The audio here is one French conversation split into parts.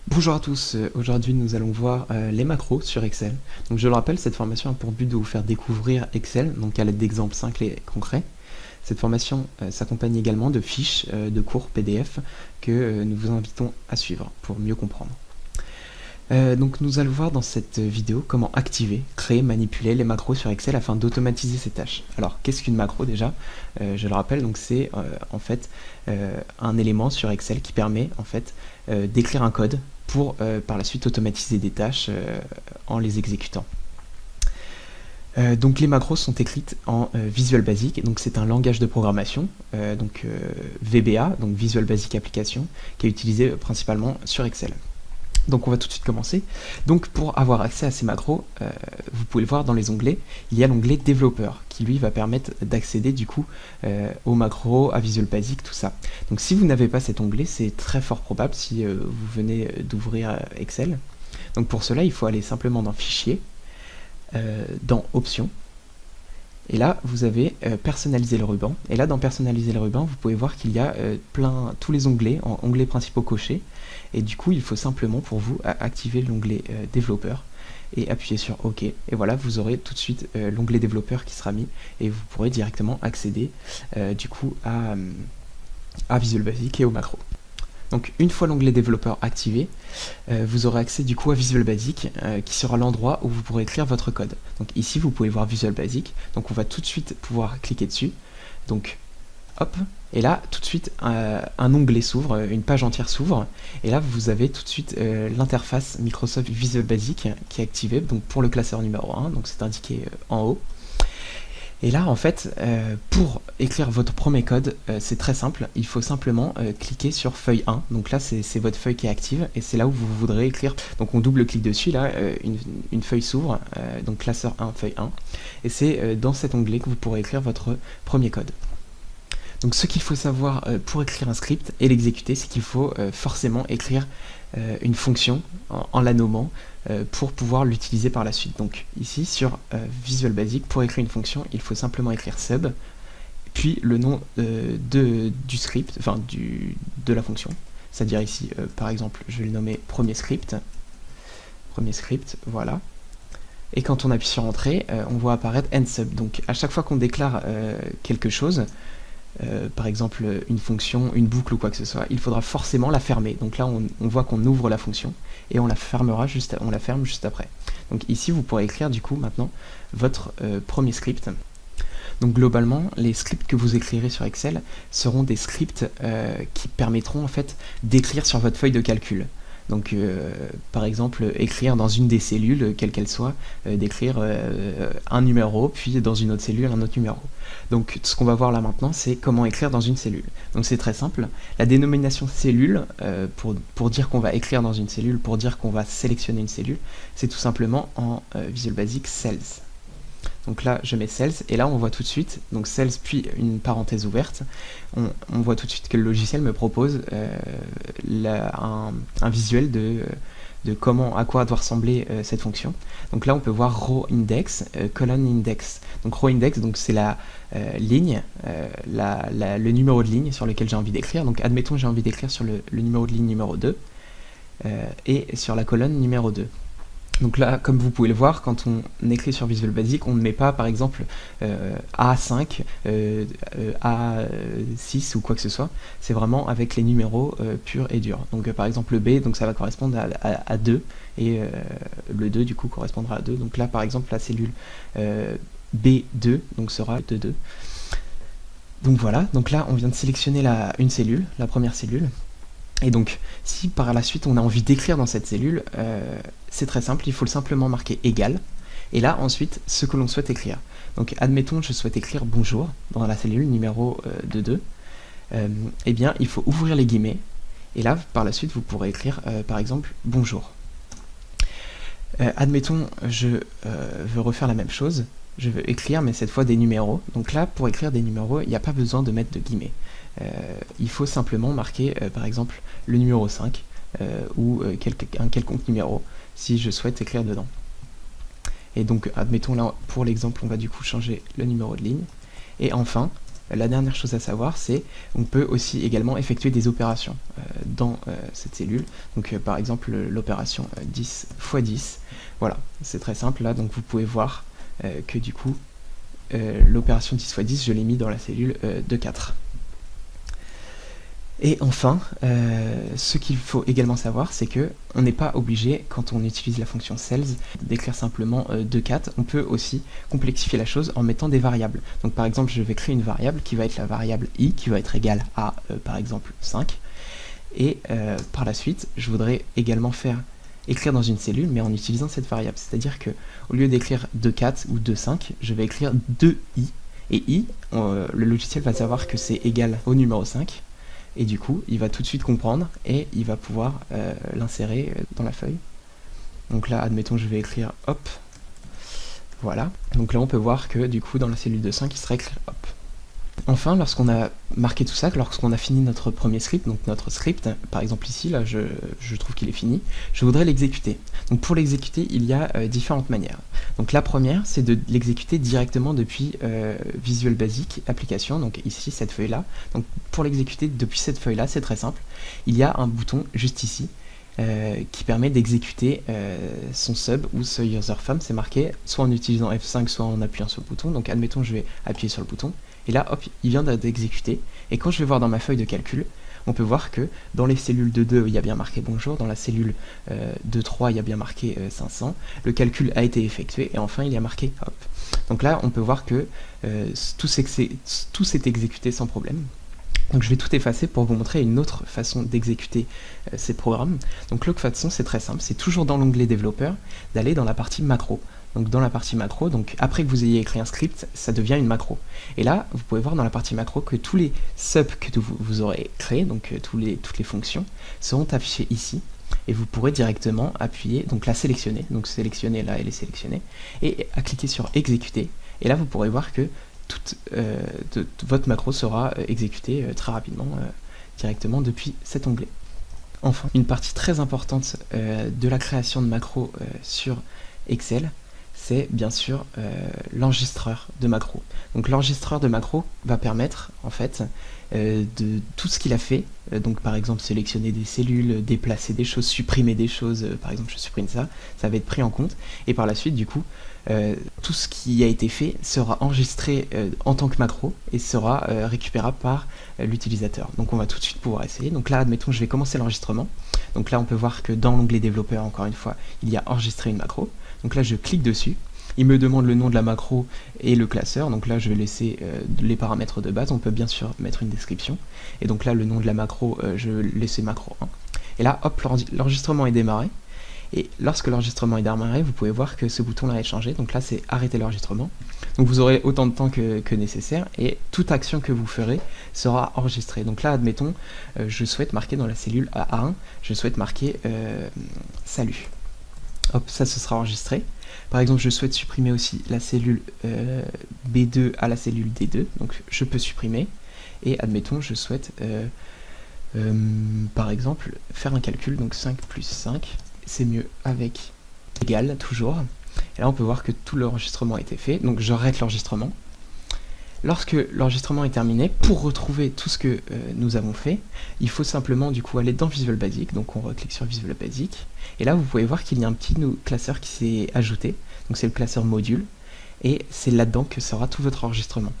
Bonjour à tous, aujourd'hui nous allons voir les macros sur Excel. Donc je le rappelle, cette formation a pour but de vous faire découvrir Excel, donc à l'aide d'exemples simples et concrets. Cette formation s'accompagne également de fiches de cours PDF que nous vous invitons à suivre pour mieux comprendre. Donc nous allons voir dans cette vidéo comment activer, créer, manipuler les macros sur Excel afin d'automatiser ces tâches. Alors qu'est-ce qu'une macro déjà? Je le rappelle, donc c'est en fait un élément sur Excel qui permet en fait d'écrire un code pour par la suite automatiser des tâches en les exécutant. Donc les macros sont écrites en Visual Basic, donc c'est un langage de programmation, VBA, donc Visual Basic Application, qui est utilisé principalement sur Excel. Donc on va tout de suite commencer. Donc pour avoir accès à ces macros, vous pouvez le voir dans les onglets, il y a l'onglet développeur qui lui va permettre d'accéder du coup aux macros, à Visual Basic, tout ça. Donc si vous n'avez pas cet onglet, c'est très fort probable si vous venez d'ouvrir Excel. Donc pour cela, il faut aller simplement dans Fichier, dans Options. Et là, vous avez personnaliser le ruban. Et là, dans personnaliser le ruban, vous pouvez voir qu'il y a tous les onglets en onglets principaux cochés. Et du coup, il faut simplement pour vous activer l'onglet développeur et appuyer sur OK. Et voilà, vous aurez tout de suite l'onglet développeur qui sera mis et vous pourrez directement accéder du coup à Visual Basic et aux macros. Donc une fois l'onglet développeur activé, vous aurez accès du coup à Visual Basic qui sera l'endroit où vous pourrez écrire votre code. Donc ici vous pouvez voir Visual Basic, donc on va tout de suite pouvoir cliquer dessus. Donc hop, et là tout de suite un onglet s'ouvre, une page entière s'ouvre, et là vous avez tout de suite l'interface Microsoft Visual Basic qui est activée donc pour le classeur numéro 1, donc c'est indiqué en haut. Et là, en fait, pour écrire votre premier code, c'est très simple. Il faut simplement cliquer sur feuille 1. Donc là, c'est votre feuille qui est active et c'est là où vous voudrez écrire. Donc on double-clique dessus, là, une feuille s'ouvre, donc classeur 1, feuille 1. Et c'est dans cet onglet que vous pourrez écrire votre premier code. Donc ce qu'il faut savoir pour écrire un script et l'exécuter, c'est qu'il faut forcément écrire une fonction en la nommant pour pouvoir l'utiliser par la suite. Donc ici sur Visual Basic, pour écrire une fonction, il faut simplement écrire sub, puis le nom du script, enfin de la fonction. C'est-à-dire ici, par exemple, je vais le nommer premier script, voilà. Et quand on appuie sur Entrée, on voit apparaître endsub. Donc à chaque fois qu'on déclare quelque chose, par exemple une fonction, une boucle ou quoi que ce soit, il faudra forcément la fermer. Donc là on voit qu'on ouvre la fonction et on la ferme juste après. Donc ici vous pourrez écrire du coup maintenant votre premier script. Donc globalement les scripts que vous écrirez sur Excel seront des scripts qui permettront en fait d'écrire sur votre feuille de calcul. Donc par exemple écrire dans une des cellules, quelle qu'elle soit, d'écrire un numéro, puis dans une autre cellule un autre numéro. Donc ce qu'on va voir là maintenant, c'est comment écrire dans une cellule. Donc c'est très simple, la dénomination cellule, pour dire qu'on va écrire dans une cellule, pour dire qu'on va sélectionner une cellule, c'est tout simplement en Visual Basic Cells. Donc là je mets Cells et là on voit tout de suite, donc Cells puis une parenthèse ouverte, on voit tout de suite que le logiciel me propose un visuel de à quoi doit ressembler cette fonction. Donc là on peut voir row index, colon index. Donc row index, donc c'est la ligne, le numéro de ligne sur lequel j'ai envie d'écrire. Donc admettons j'ai envie d'écrire sur le numéro de ligne numéro 2 et sur la colonne numéro 2. Donc là, comme vous pouvez le voir, quand on écrit sur Visual Basic, on ne met pas par exemple A5, A6 ou quoi que ce soit. C'est vraiment avec les numéros purs et durs. Donc par exemple le B, donc ça va correspondre à 2 et le 2 du coup correspondra à 2. Donc là par exemple la cellule B2 donc sera de 2. Donc voilà, donc là on vient de sélectionner une cellule, la première cellule. Et donc, si par la suite on a envie d'écrire dans cette cellule, c'est très simple, il faut simplement marquer égal, et là ensuite ce que l'on souhaite écrire. Donc admettons je souhaite écrire bonjour dans la cellule numéro 2, eh bien il faut ouvrir les guillemets, et là par la suite vous pourrez écrire par exemple bonjour. Admettons je veux refaire la même chose, je veux écrire mais cette fois des numéros, donc là pour écrire des numéros il n'y a pas besoin de mettre de guillemets. Il faut simplement marquer par exemple le numéro 5 ou un quelconque numéro si je souhaite écrire dedans. Et donc admettons là pour l'exemple on va du coup changer le numéro de ligne et enfin la dernière chose à savoir, c'est on peut aussi également effectuer des opérations dans cette cellule. Donc par exemple l'opération 10 x 10. Voilà, c'est très simple là, donc vous pouvez voir que du coup l'opération 10 x 10, je l'ai mis dans la cellule de 4. Et enfin, ce qu'il faut également savoir, c'est que on n'est pas obligé, quand on utilise la fonction cells, d'écrire simplement 2,4. On peut aussi complexifier la chose en mettant des variables. Donc par exemple, je vais créer une variable qui va être la variable i, qui va être égale à, par exemple, 5. Et par la suite, je voudrais également écrire dans une cellule, mais en utilisant cette variable. C'est-à-dire que au lieu d'écrire 2,4 ou 2,5, je vais écrire 2i. Et i, le logiciel va savoir que c'est égal au numéro 5. Et du coup, il va tout de suite comprendre et il va pouvoir l'insérer dans la feuille. Donc là, admettons, je vais écrire hop. Voilà. Donc là, on peut voir que du coup, dans la cellule de 5, il sera écrit hop. Enfin, lorsqu'on a marqué tout ça, lorsqu'on a fini notre premier script, donc notre script, par exemple ici, là, je trouve qu'il est fini, je voudrais l'exécuter. Donc pour l'exécuter, il y a différentes manières. Donc la première, c'est de l'exécuter directement depuis Visual Basic Application, donc ici, cette feuille-là. Donc pour l'exécuter depuis cette feuille-là, c'est très simple. Il y a un bouton juste ici, qui permet d'exécuter son sub ou ce user.fun, c'est marqué soit en utilisant F5, soit en appuyant sur le bouton. Donc admettons, je vais appuyer sur le bouton. Et là, hop, il vient d'exécuter. Et quand je vais voir dans ma feuille de calcul, on peut voir que dans les cellules de 2, il y a bien marqué bonjour. Dans la cellule de 3, il y a bien marqué 500. Le calcul a été effectué. Et enfin, il y a marqué hop. Donc là, on peut voir que tout s'est exécuté sans problème. Donc je vais tout effacer pour vous montrer une autre façon d'exécuter ces programmes. Donc l'autre façon, c'est très simple. C'est toujours dans l'onglet développeur d'aller dans la partie macro. Donc dans la partie macro, donc après que vous ayez écrit un script, ça devient une macro. Et là, vous pouvez voir dans la partie macro que tous les subs que vous aurez créés, donc toutes les fonctions, seront affichées ici. Et vous pourrez directement appuyer, donc la sélectionner, donc sélectionner là, elle est sélectionnée, et à cliquer sur exécuter. Et là, vous pourrez voir que toute votre macro sera exécutée très rapidement, directement depuis cet onglet. Enfin, une partie très importante de la création de macros sur Excel, c'est bien sûr l'enregistreur de macros. Donc l'enregistreur de macros va permettre en fait de tout ce qu'il a fait, donc par exemple sélectionner des cellules, déplacer des choses, supprimer des choses, par exemple je supprime ça, ça va être pris en compte, et par la suite du coup tout ce qui a été fait sera enregistré en tant que macro et sera récupérable par l'utilisateur. Donc on va tout de suite pouvoir essayer. Donc là admettons je vais commencer l'enregistrement. Donc là on peut voir que dans l'onglet développeur, encore une fois, il y a enregistré une macro. Donc là je clique dessus, il me demande le nom de la macro et le classeur, donc là je vais laisser les paramètres de base, on peut bien sûr mettre une description, et donc là le nom de la macro, je vais laisser macro 1, et là hop, l'enregistrement est démarré, et lorsque l'enregistrement est démarré, vous pouvez voir que ce bouton là est changé, donc là c'est arrêter l'enregistrement, donc vous aurez autant de temps que nécessaire, et toute action que vous ferez sera enregistrée. Donc là admettons, je souhaite marquer dans la cellule A1, je souhaite marquer salut. Hop, ça ce sera enregistré. Par exemple, je souhaite supprimer aussi la cellule B2 à la cellule D2, donc je peux supprimer. Et admettons, je souhaite, par exemple, faire un calcul, donc 5 plus 5, c'est mieux avec égal, toujours. Et là, on peut voir que tout l'enregistrement a été fait, donc j'arrête l'enregistrement. Lorsque l'enregistrement est terminé, pour retrouver tout ce que nous avons fait, il faut simplement du coup aller dans Visual Basic, donc on reclique sur Visual Basic, et là vous pouvez voir qu'il y a un petit classeur qui s'est ajouté, donc c'est le classeur module, et c'est là-dedans que sera tout votre enregistrement.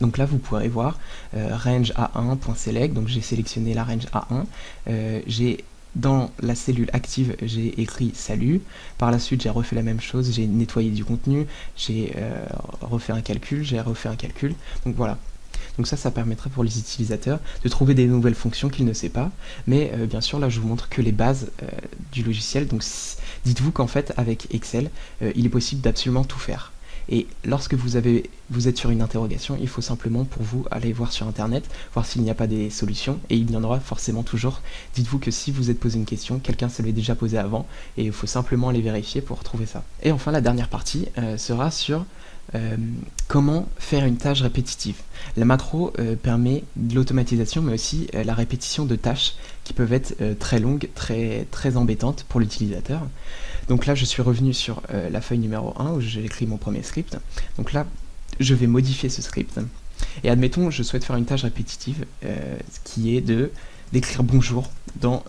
Donc là vous pourrez voir range A1.select, donc j'ai sélectionné la range A1, dans la cellule active, j'ai écrit salut. Par la suite, j'ai refait la même chose. J'ai nettoyé du contenu. J'ai refait un calcul. J'ai refait un calcul. Donc voilà. Donc ça permettra pour les utilisateurs de trouver des nouvelles fonctions qu'ils ne savent pas. Mais bien sûr, là, je vous montre que les bases du logiciel. Donc dites-vous qu'en fait, avec Excel, il est possible d'absolument tout faire. Et lorsque vous êtes sur une interrogation, il faut simplement pour vous aller voir sur internet, voir s'il n'y a pas des solutions, et il y en aura forcément toujours. Dites-vous que si vous êtes posé une question, quelqu'un se l'est déjà posé avant, et il faut simplement aller vérifier pour trouver ça. Et enfin, la dernière partie sera sur comment faire une tâche répétitive. La macro permet de l'automatisation, mais aussi la répétition de tâches qui peuvent être très longues, très embêtantes pour l'utilisateur. Donc là, je suis revenu sur la feuille numéro 1 où j'ai écrit mon premier script. Donc là, je vais modifier ce script. Et admettons, je souhaite faire une tâche répétitive, qui est d'écrire bonjour dans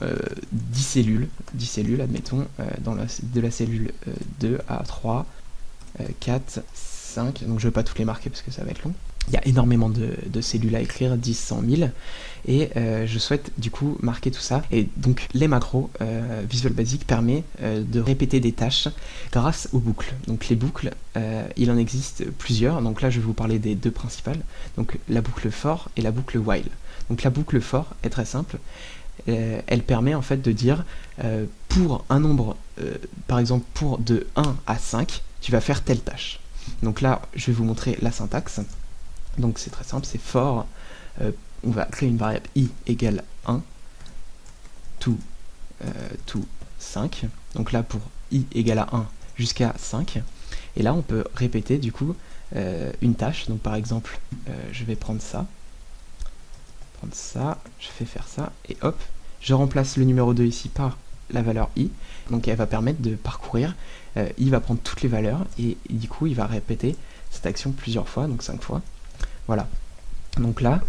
10 cellules. 10 cellules, admettons, de la cellule 2 à 3, 4, 5. Donc je ne vais pas toutes les marquer parce que ça va être long. Il y a énormément de cellules à écrire, 10, 100 000, et je souhaite du coup marquer tout ça. Et donc les macros, Visual Basic permet de répéter des tâches grâce aux boucles. Donc les boucles, il en existe plusieurs, donc là je vais vous parler des deux principales, donc la boucle for et la boucle while. Donc la boucle for est très simple, elle permet en fait de dire pour un nombre, par exemple pour de 1 à 5, tu vas faire telle tâche. Donc là je vais vous montrer la syntaxe. Donc c'est très simple, c'est for, on va créer une variable i égale 1 to 5. Donc là pour i égale à 1 jusqu'à 5. Et là on peut répéter du coup une tâche. Donc par exemple, je vais prendre ça, je fais faire ça, et hop, je remplace le numéro 2 ici par la valeur i. Donc elle va permettre de parcourir, i va prendre toutes les valeurs, et du coup il va répéter cette action plusieurs fois, donc 5 fois. Voilà, donc là,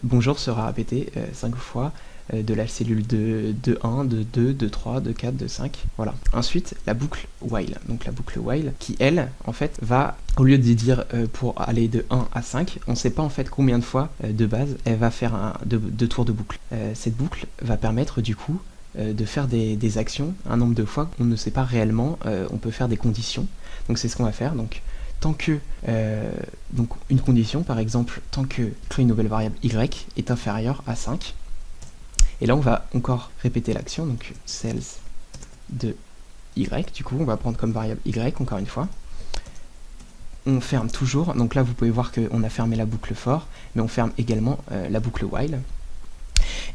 bonjour sera répété 5 fois de la cellule de 1, de 2, de 3, de 4, de 5, voilà. Ensuite, la boucle while, donc la boucle while qui, elle, en fait, va, au lieu de dire pour aller de 1 à 5, on ne sait pas en fait combien de fois de base elle va faire deux tours de boucle. Cette boucle va permettre du coup de faire des actions un nombre de fois qu'on ne sait pas réellement, on peut faire des conditions, donc c'est ce qu'on va faire. Donc tant que, donc une condition par exemple, tant que créer une nouvelle variable y est inférieure à 5, et là on va encore répéter l'action, donc cells de y, du coup on va prendre comme variable y encore une fois, on ferme toujours, donc là vous pouvez voir qu'on a fermé la boucle for, mais on ferme également la boucle while.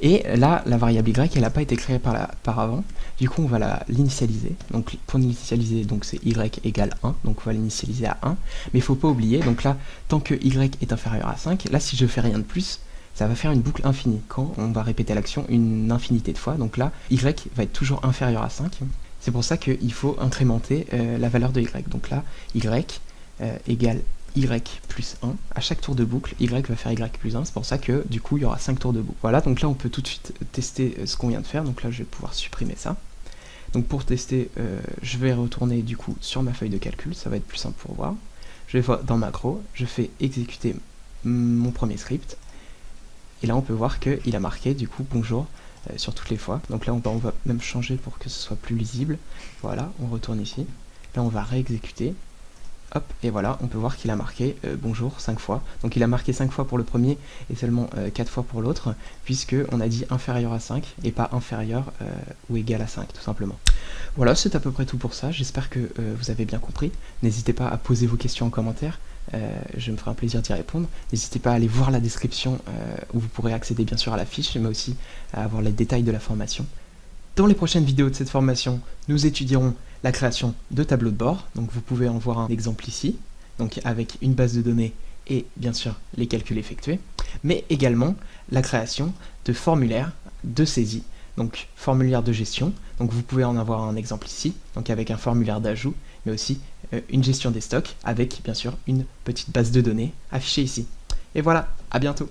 Et là, la variable y, elle n'a pas été créée par avant, du coup on va l'initialiser. Donc pour l'initialiser, donc c'est y égale 1, donc on va l'initialiser à 1. Mais il ne faut pas oublier, donc là, tant que y est inférieur à 5, là si je fais rien de plus, ça va faire une boucle infinie, quand on va répéter l'action une infinité de fois. Donc là, y va être toujours inférieur à 5. C'est pour ça qu'il faut incrémenter la valeur de y. Donc là, y égale y plus 1, à chaque tour de boucle, y va faire y plus 1, c'est pour ça que du coup il y aura 5 tours de boucle. Voilà, donc là on peut tout de suite tester ce qu'on vient de faire, donc là je vais pouvoir supprimer ça. Donc pour tester, je vais retourner du coup sur ma feuille de calcul, ça va être plus simple pour voir. Je vais dans macro, je fais exécuter mon premier script, et là on peut voir qu'il a marqué du coup bonjour sur toutes les fois. Donc là on va même changer pour que ce soit plus lisible. Voilà, on retourne ici, là on va réexécuter. Hop, et voilà, on peut voir qu'il a marqué bonjour 5 fois. Donc il a marqué 5 fois pour le premier et seulement 4 fois pour l'autre, puisque on a dit inférieur à 5 et pas inférieur ou égal à 5, tout simplement. Voilà, c'est à peu près tout pour ça. J'espère que vous avez bien compris. N'hésitez pas à poser vos questions en commentaire. Je me ferai un plaisir d'y répondre. N'hésitez pas à aller voir la description où vous pourrez accéder bien sûr à la fiche, mais aussi à avoir les détails de la formation. Dans les prochaines vidéos de cette formation, nous étudierons la création de tableaux de bord. Donc vous pouvez en voir un exemple ici, donc avec une base de données et bien sûr les calculs effectués, mais également la création de formulaires de saisie, donc formulaire de gestion. Donc vous pouvez en avoir un exemple ici, donc avec un formulaire d'ajout, mais aussi une gestion des stocks avec bien sûr une petite base de données affichée ici. Et voilà, à bientôt.